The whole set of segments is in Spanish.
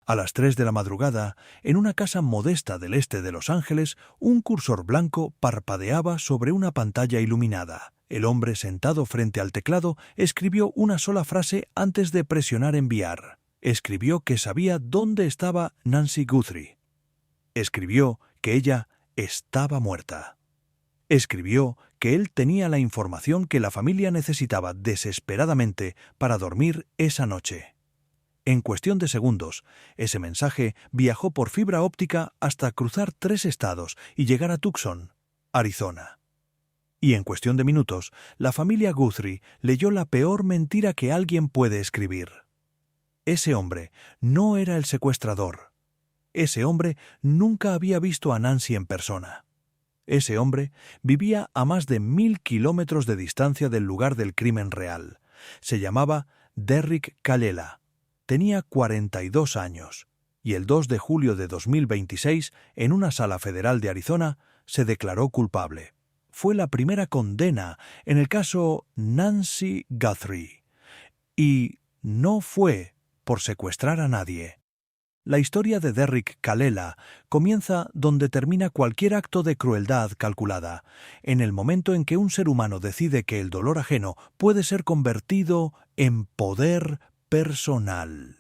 A las 3 de la madrugada, en una casa modesta del este de Los Ángeles, un cursor blanco parpadeaba sobre una pantalla iluminada. El hombre sentado frente al teclado escribió una sola frase antes de presionar enviar. Escribió que sabía dónde estaba Nancy Guthrie. Escribió que ella estaba muerta. Escribió que él tenía la información que la familia necesitaba desesperadamente para dormir esa noche. En cuestión de segundos, ese mensaje viajó por fibra óptica hasta cruzar 3 estados y llegar a Tucson, Arizona. Y en cuestión de minutos, la familia Guthrie leyó la peor mentira que alguien puede escribir. Ese hombre no era el secuestrador. Ese hombre nunca había visto a Nancy en persona. Ese hombre vivía a más de 1000 kilómetros de distancia del lugar del crimen real. Se llamaba Derrick Calella. Tenía 42 años, y el 2 de julio de 2026, en una sala federal de Arizona, se declaró culpable. Fue la primera condena en el caso Nancy Guthrie. Y no fue por secuestrar a nadie. La historia de Derrick Calella comienza donde termina cualquier acto de crueldad calculada, en el momento en que un ser humano decide que el dolor ajeno puede ser convertido en poder personal.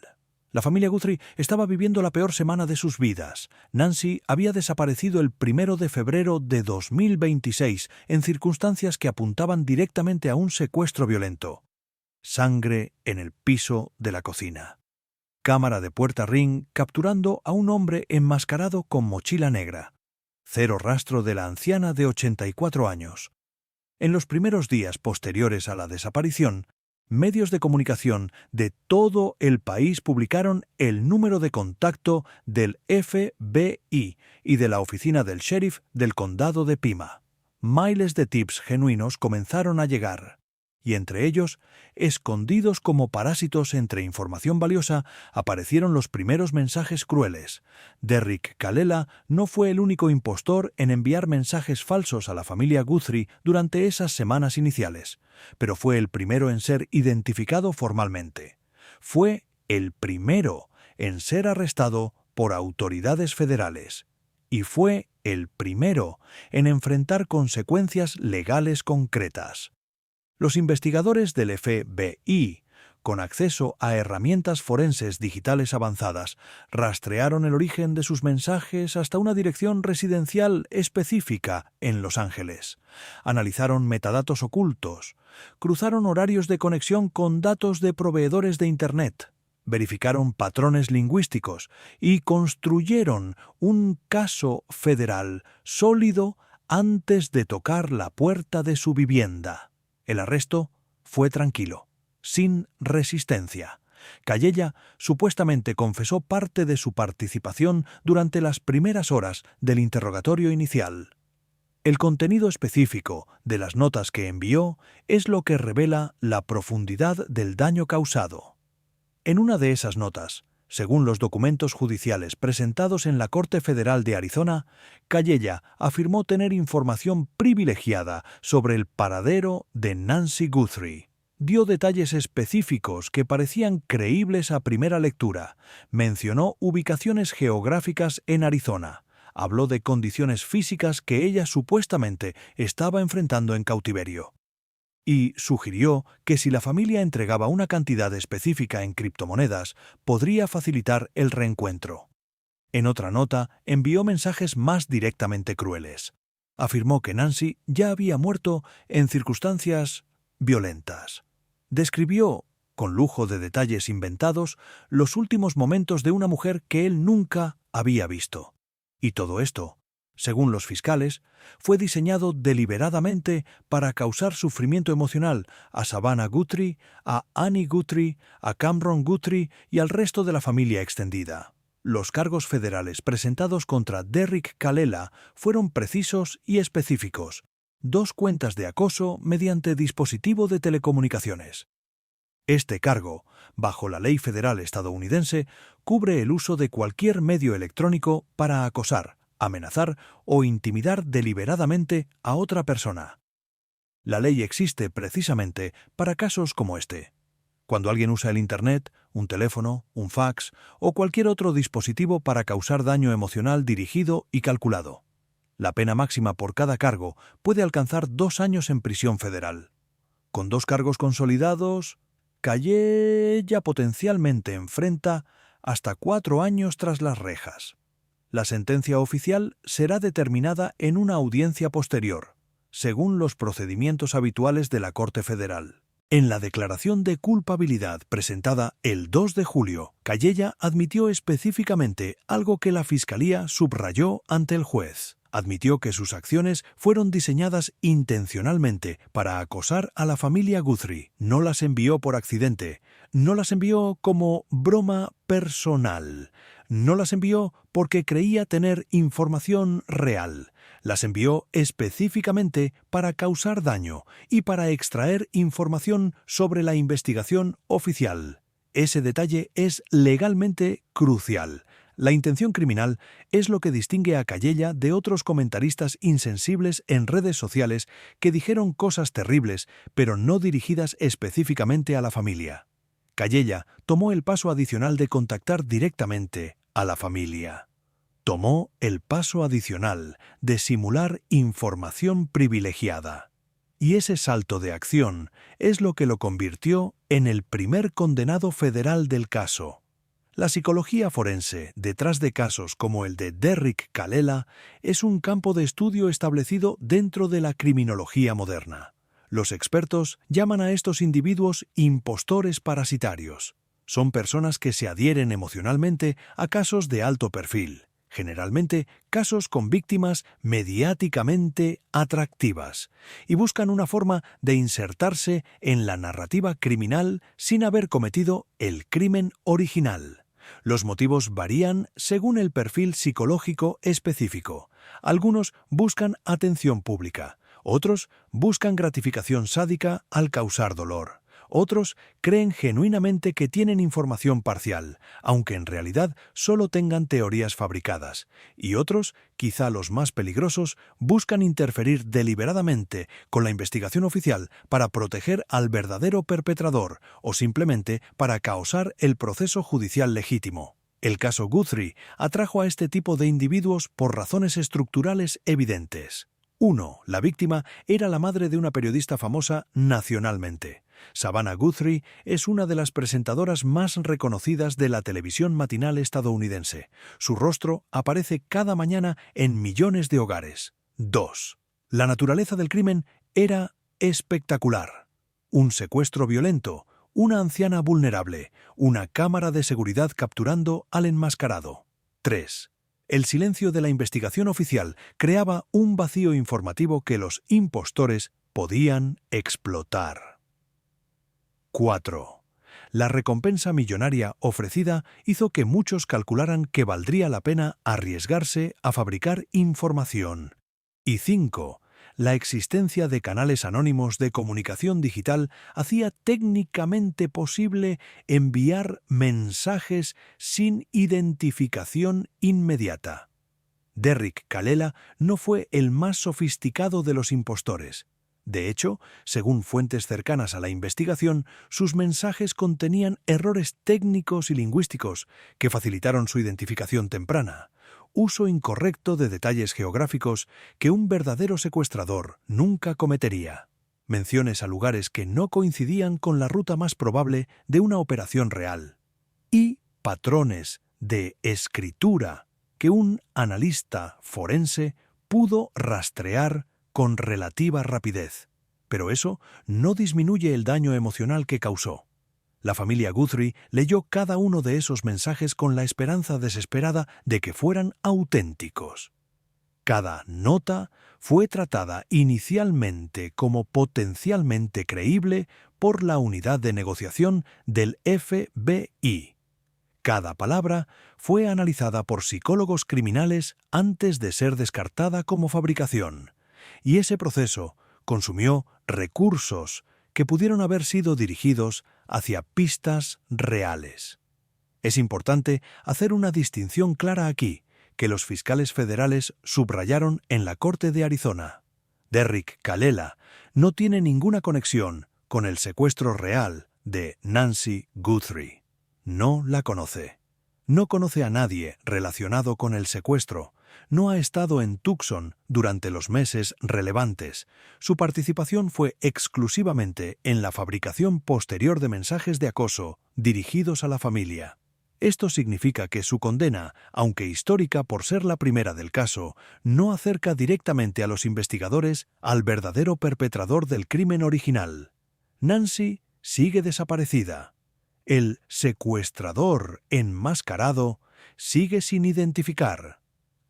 La familia Guthrie estaba viviendo la peor semana de sus vidas. Nancy había desaparecido el 1 de febrero de 2026 en circunstancias que apuntaban directamente a un secuestro violento. Sangre en el piso de la cocina. Cámara de puerta Ring capturando a un hombre enmascarado con mochila negra. Cero rastro de la anciana de 84 años. En los primeros días posteriores a la desaparición, medios de comunicación de todo el país publicaron el número de contacto del FBI y de la oficina del sheriff del condado de Pima. Miles de tips genuinos comenzaron a llegar, y entre ellos, escondidos como parásitos entre información valiosa, aparecieron los primeros mensajes crueles. Derrick Calella no fue el único impostor en enviar mensajes falsos a la familia Guthrie durante esas semanas iniciales, pero fue el primero en ser identificado formalmente. Fue el primero en ser arrestado por autoridades federales. Y fue el primero en enfrentar consecuencias legales concretas. Los investigadores del FBI, con acceso a herramientas forenses digitales avanzadas, rastrearon el origen de sus mensajes hasta una dirección residencial específica en Los Ángeles. Analizaron metadatos ocultos, cruzaron horarios de conexión con datos de proveedores de Internet, verificaron patrones lingüísticos y construyeron un caso federal sólido antes de tocar la puerta de su vivienda. El arresto fue tranquilo, sin resistencia. Calella supuestamente confesó parte de su participación durante las primeras horas del interrogatorio inicial. El contenido específico de las notas que envió es lo que revela la profundidad del daño causado. En una de esas notas, según los documentos judiciales presentados en la Corte Federal de Arizona, Calella afirmó tener información privilegiada sobre el paradero de Nancy Guthrie. Dio detalles específicos que parecían creíbles a primera lectura. Mencionó ubicaciones geográficas en Arizona. Habló de condiciones físicas que ella supuestamente estaba enfrentando en cautiverio. Y sugirió que si la familia entregaba una cantidad específica en criptomonedas, podría facilitar el reencuentro. En otra nota, envió mensajes más directamente crueles. Afirmó que Nancy ya había muerto en circunstancias violentas. Describió, con lujo de detalles inventados, los últimos momentos de una mujer que él nunca había visto. Y todo esto, según los fiscales, fue diseñado deliberadamente para causar sufrimiento emocional a Savannah Guthrie, a Annie Guthrie, a Cameron Guthrie y al resto de la familia extendida. Los cargos federales presentados contra Derrick Calella fueron precisos y específicos. 2 cuentas de acoso mediante dispositivo de telecomunicaciones. Este cargo, bajo la ley federal estadounidense, cubre el uso de cualquier medio electrónico para acosar, amenazar o intimidar deliberadamente a otra persona. La ley existe precisamente para casos como este. Cuando alguien usa el Internet, un teléfono, un fax o cualquier otro dispositivo para causar daño emocional dirigido y calculado. La pena máxima por cada cargo puede alcanzar 2 años en prisión federal. Con 2 cargos consolidados, Calleja potencialmente enfrenta hasta 4 años tras las rejas. La sentencia oficial será determinada en una audiencia posterior, según los procedimientos habituales de la Corte Federal. En la declaración de culpabilidad presentada el 2 de julio, Calleja admitió específicamente algo que la Fiscalía subrayó ante el juez. Admitió que sus acciones fueron diseñadas intencionalmente para acosar a la familia Guthrie. No las envió por accidente, no las envió como broma personal, no las envió porque creía tener información real. Las envió específicamente para causar daño y para extraer información sobre la investigación oficial. Ese detalle es legalmente crucial. La intención criminal es lo que distingue a Calleja de otros comentaristas insensibles en redes sociales que dijeron cosas terribles, pero no dirigidas específicamente a la familia. Calleja tomó el paso adicional de contactar directamente a la familia. Tomó el paso adicional de simular información privilegiada. Y ese salto de acción es lo que lo convirtió en el primer condenado federal del caso. La psicología forense, detrás de casos como el de Derrick Calella, es un campo de estudio establecido dentro de la criminología moderna. Los expertos llaman a estos individuos impostores parasitarios. Son personas que se adhieren emocionalmente a casos de alto perfil, generalmente casos con víctimas mediáticamente atractivas, y buscan una forma de insertarse en la narrativa criminal sin haber cometido el crimen original. Los motivos varían según el perfil psicológico específico. Algunos buscan atención pública, otros buscan gratificación sádica al causar dolor. Otros creen genuinamente que tienen información parcial, aunque en realidad solo tengan teorías fabricadas. Y otros, quizá los más peligrosos, buscan interferir deliberadamente con la investigación oficial para proteger al verdadero perpetrador o simplemente para causar el proceso judicial legítimo. El caso Guthrie atrajo a este tipo de individuos por razones estructurales evidentes. 1. La víctima era la madre de una periodista famosa nacionalmente. Savannah Guthrie es una de las presentadoras más reconocidas de la televisión matinal estadounidense. Su rostro aparece cada mañana en millones de hogares. 2. La naturaleza del crimen era espectacular. Un secuestro violento, una anciana vulnerable, una cámara de seguridad capturando al enmascarado. 3. El silencio de la investigación oficial creaba un vacío informativo que los impostores podían explotar. 4. La recompensa millonaria ofrecida hizo que muchos calcularan que valdría la pena arriesgarse a fabricar información. Y 5. La existencia de canales anónimos de comunicación digital hacía técnicamente posible enviar mensajes sin identificación inmediata. Derrick Calella no fue el más sofisticado de los impostores. De hecho, según fuentes cercanas a la investigación, sus mensajes contenían errores técnicos y lingüísticos que facilitaron su identificación temprana, uso incorrecto de detalles geográficos que un verdadero secuestrador nunca cometería, menciones a lugares que no coincidían con la ruta más probable de una operación real, y patrones de escritura que un analista forense pudo rastrear con relativa rapidez. Pero eso no disminuye el daño emocional que causó. La familia Guthrie leyó cada uno de esos mensajes con la esperanza desesperada de que fueran auténticos. Cada nota fue tratada inicialmente como potencialmente creíble por la unidad de negociación del FBI. Cada palabra fue analizada por psicólogos criminales antes de ser descartada como fabricación. Y ese proceso consumió recursos que pudieron haber sido dirigidos hacia pistas reales. Es importante hacer una distinción clara aquí, que los fiscales federales subrayaron en la Corte de Arizona. Derrick Calella no tiene ninguna conexión con el secuestro real de Nancy Guthrie. No la conoce. No conoce a nadie relacionado con el secuestro. No ha estado en Tucson durante los meses relevantes. Su participación fue exclusivamente en la fabricación posterior de mensajes de acoso dirigidos a la familia. Esto significa que su condena, aunque histórica por ser la primera del caso, no acerca directamente a los investigadores al verdadero perpetrador del crimen original. Nancy sigue desaparecida. El secuestrador enmascarado sigue sin identificar.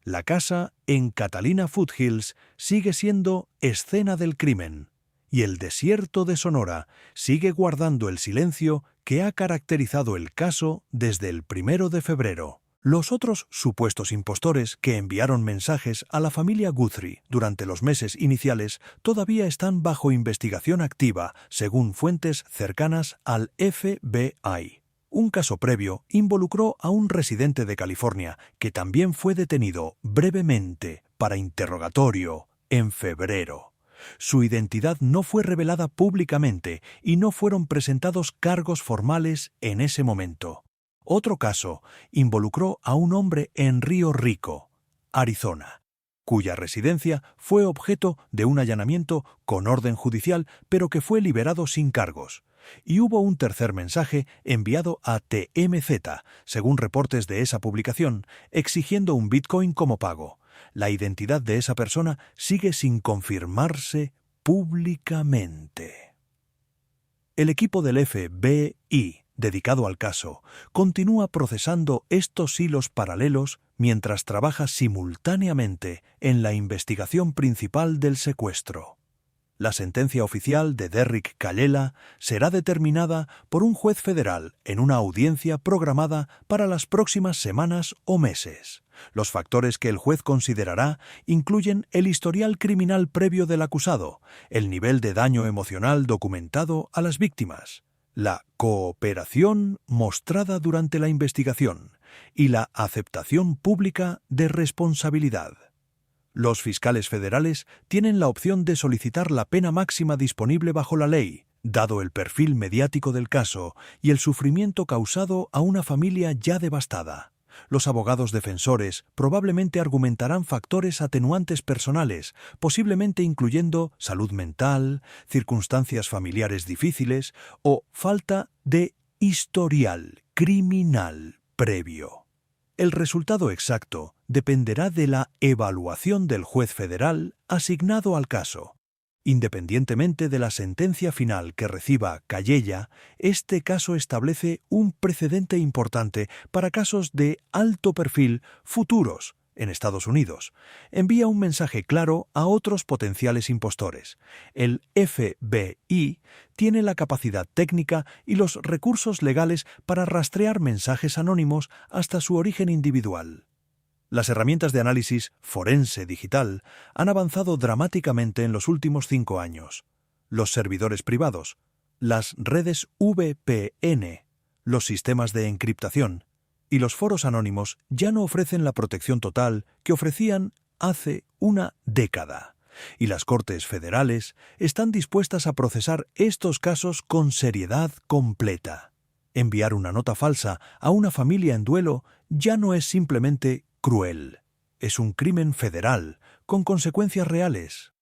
La casa en Catalina Foothills sigue siendo escena del crimen, y el desierto de Sonora sigue guardando el silencio que ha caracterizado el caso desde el 1 de febrero. Los otros supuestos impostores que enviaron mensajes a la familia Guthrie durante los meses iniciales todavía están bajo investigación activa, según fuentes cercanas al FBI. Un caso previo involucró a un residente de California que también fue detenido brevemente para interrogatorio en febrero. Su identidad no fue revelada públicamente y no fueron presentados cargos formales en ese momento. Otro caso involucró a un hombre en Río Rico, Arizona, cuya residencia fue objeto de un allanamiento con orden judicial, pero que fue liberado sin cargos. Y hubo un tercer mensaje enviado a TMZ, según reportes de esa publicación, exigiendo un Bitcoin como pago. La identidad de esa persona sigue sin confirmarse públicamente. El equipo del FBI, dedicado al caso, continúa procesando estos hilos paralelos mientras trabaja simultáneamente en la investigación principal del secuestro. La sentencia oficial de Derrick Callela será determinada por un juez federal en una audiencia programada para las próximas semanas o meses. Los factores que el juez considerará incluyen el historial criminal previo del acusado, el nivel de daño emocional documentado a las víctimas, la cooperación mostrada durante la investigación y la aceptación pública de responsabilidad. Los fiscales federales tienen la opción de solicitar la pena máxima disponible bajo la ley, dado el perfil mediático del caso y el sufrimiento causado a una familia ya devastada. Los abogados defensores probablemente argumentarán factores atenuantes personales, posiblemente incluyendo salud mental, circunstancias familiares difíciles o falta de historial criminal previo. El resultado exacto dependerá de la evaluación del juez federal asignado al caso. Independientemente de la sentencia final que reciba Callela, este caso establece un precedente importante para casos de alto perfil futuros en Estados Unidos. Envía un mensaje claro a otros potenciales impostores. El FBI tiene la capacidad técnica y los recursos legales para rastrear mensajes anónimos hasta su origen individual. Las herramientas de análisis forense digital han avanzado dramáticamente en los últimos 5 años. Los servidores privados, las redes VPN, los sistemas de encriptación y los foros anónimos ya no ofrecen la protección total que ofrecían hace una década. Y las Cortes federales están dispuestas a procesar estos casos con seriedad completa. Enviar una nota falsa a una familia en duelo ya no es simplemente cruel. Es un crimen federal, con consecuencias reales.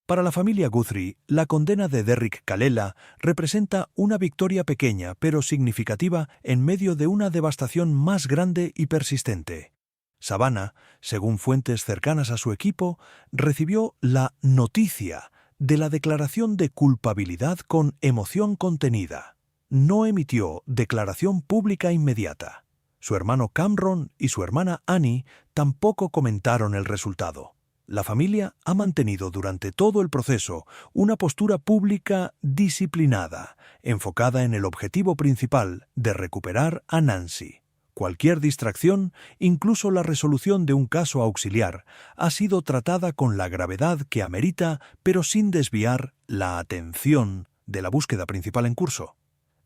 Para la familia Guthrie, la condena de Derrick Callela representa una victoria pequeña pero significativa en medio de una devastación más grande y persistente. Savannah, según fuentes cercanas a su equipo, recibió la noticia de la declaración de culpabilidad con emoción contenida. No emitió declaración pública inmediata. Su hermano Cameron y su hermana Annie tampoco comentaron el resultado. La familia ha mantenido durante todo el proceso una postura pública disciplinada, enfocada en el objetivo principal de recuperar a Nancy. Cualquier distracción, incluso la resolución de un caso auxiliar, ha sido tratada con la gravedad que amerita, pero sin desviar la atención de la búsqueda principal en curso.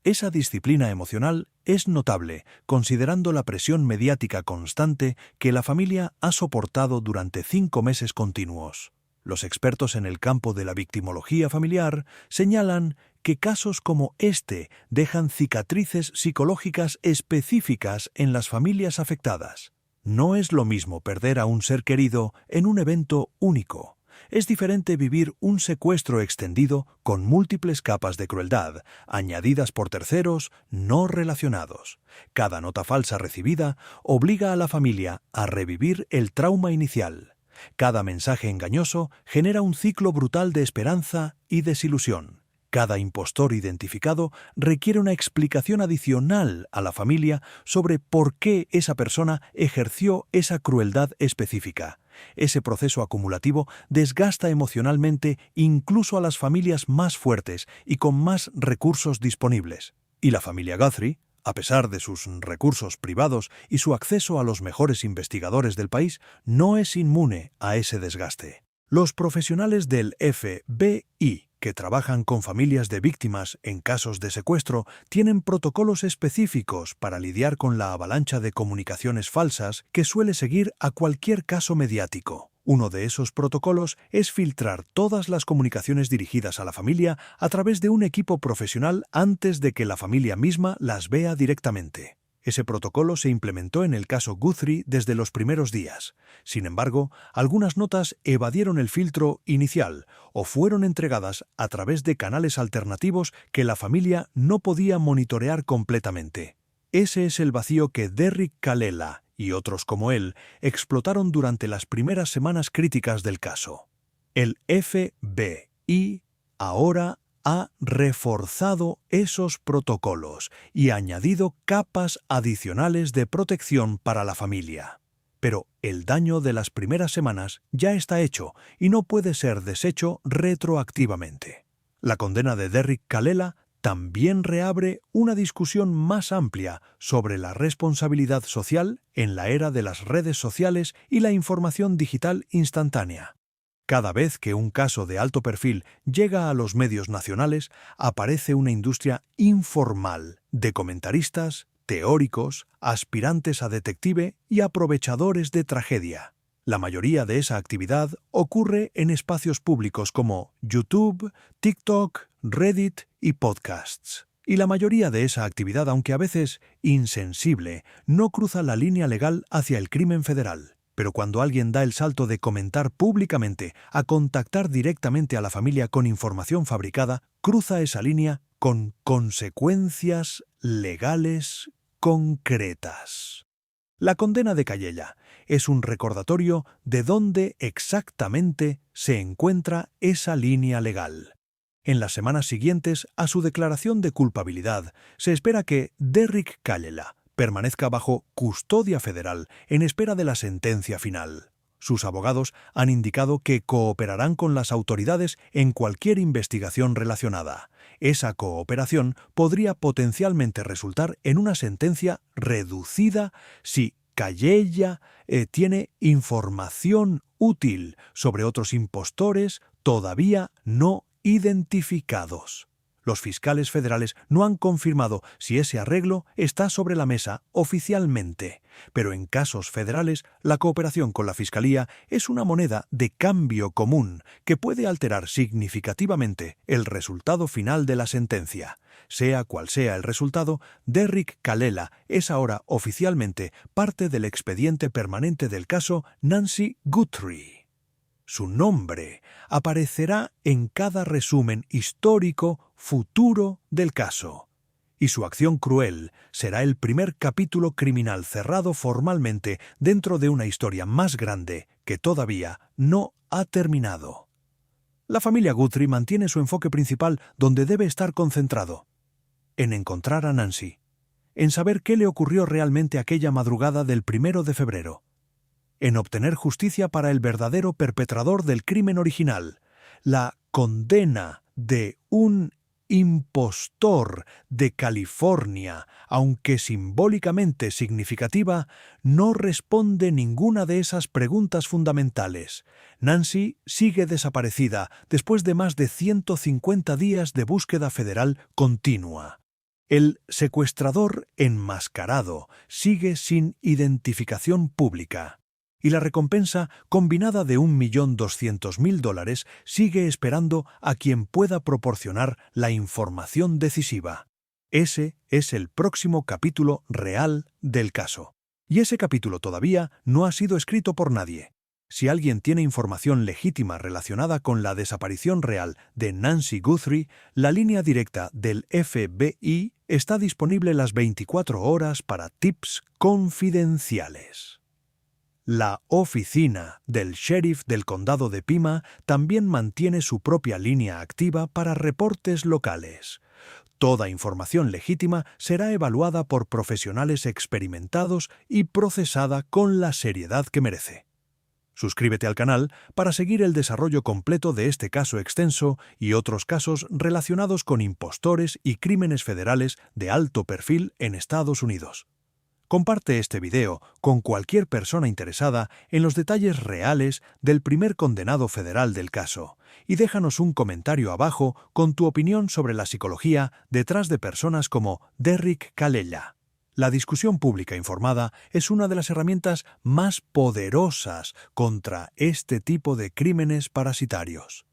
Esa disciplina emocional es notable, considerando la presión mediática constante que la familia ha soportado durante 5 meses continuos. Los expertos en el campo de la victimología familiar señalan que casos como este dejan cicatrices psicológicas específicas en las familias afectadas. No es lo mismo perder a un ser querido en un evento único. Es diferente vivir un secuestro extendido con múltiples capas de crueldad, añadidas por terceros no relacionados. Cada nota falsa recibida obliga a la familia a revivir el trauma inicial. Cada mensaje engañoso genera un ciclo brutal de esperanza y desilusión. Cada impostor identificado requiere una explicación adicional a la familia sobre por qué esa persona ejerció esa crueldad específica. Ese proceso acumulativo desgasta emocionalmente incluso a las familias más fuertes y con más recursos disponibles. Y la familia Guthrie, a pesar de sus recursos privados y su acceso a los mejores investigadores del país, no es inmune a ese desgaste. Los profesionales del FBI que trabajan con familias de víctimas en casos de secuestro tienen protocolos específicos para lidiar con la avalancha de comunicaciones falsas que suele seguir a cualquier caso mediático. Uno de esos protocolos es filtrar todas las comunicaciones dirigidas a la familia a través de un equipo profesional antes de que la familia misma las vea directamente. Ese protocolo se implementó en el caso Guthrie desde los primeros días. Sin embargo, algunas notas evadieron el filtro inicial o fueron entregadas a través de canales alternativos que la familia no podía monitorear completamente. Ese es el vacío que Derrick Calella y otros como él explotaron durante las primeras semanas críticas del caso. El FBI ahora ha reforzado esos protocolos y añadido capas adicionales de protección para la familia. Pero el daño de las primeras semanas ya está hecho y no puede ser deshecho retroactivamente. La condena de Derrick Calella también reabre una discusión más amplia sobre la responsabilidad social en la era de las redes sociales y la información digital instantánea. Cada vez que un caso de alto perfil llega a los medios nacionales, aparece una industria informal de comentaristas, teóricos, aspirantes a detective y aprovechadores de tragedia. La mayoría de esa actividad ocurre en espacios públicos como YouTube, TikTok, Reddit y podcasts. Y la mayoría de esa actividad, aunque a veces insensible, no cruza la línea legal hacia el crimen federal. Pero cuando alguien da el salto de comentar públicamente a contactar directamente a la familia con información fabricada, cruza esa línea con consecuencias legales concretas. La condena de Calella es un recordatorio de dónde exactamente se encuentra esa línea legal. En las semanas siguientes a su declaración de culpabilidad, se espera que Derrick Calella permanezca bajo custodia federal en espera de la sentencia final. Sus abogados han indicado que cooperarán con las autoridades en cualquier investigación relacionada. Esa cooperación podría potencialmente resultar en una sentencia reducida si Calella tiene información útil sobre otros impostores todavía no identificados. Los fiscales federales no han confirmado si ese arreglo está sobre la mesa oficialmente, pero en casos federales la cooperación con la Fiscalía es una moneda de cambio común que puede alterar significativamente el resultado final de la sentencia. Sea cual sea el resultado, Derrick Calella es ahora oficialmente parte del expediente permanente del caso Nancy Guthrie. Su nombre aparecerá en cada resumen histórico futuro del caso, y su acción cruel será el primer capítulo criminal cerrado formalmente dentro de una historia más grande que todavía no ha terminado. La familia Guthrie mantiene su enfoque principal donde debe estar concentrado, en encontrar a Nancy, en saber qué le ocurrió realmente aquella madrugada del 1 de febrero, en obtener justicia para el verdadero perpetrador del crimen original. La condena de un impostor de California, aunque simbólicamente significativa, no responde ninguna de esas preguntas fundamentales. Nancy sigue desaparecida después de más de 150 días de búsqueda federal continua. El secuestrador enmascarado sigue sin identificación pública. Y la recompensa, combinada de $1.200.000, sigue esperando a quien pueda proporcionar la información decisiva. Ese es el próximo capítulo real del caso. Y ese capítulo todavía no ha sido escrito por nadie. Si alguien tiene información legítima relacionada con la desaparición real de Nancy Guthrie, la línea directa del FBI está disponible las 24 horas para tips confidenciales. La oficina del sheriff del condado de Pima también mantiene su propia línea activa para reportes locales. Toda información legítima será evaluada por profesionales experimentados y procesada con la seriedad que merece. Suscríbete al canal para seguir el desarrollo completo de este caso extenso y otros casos relacionados con impostores y crímenes federales de alto perfil en Estados Unidos. Comparte este video con cualquier persona interesada en los detalles reales del primer condenado federal del caso y déjanos un comentario abajo con tu opinión sobre la psicología detrás de personas como Derrick Calella. La discusión pública informada es una de las herramientas más poderosas contra este tipo de crímenes parasitarios.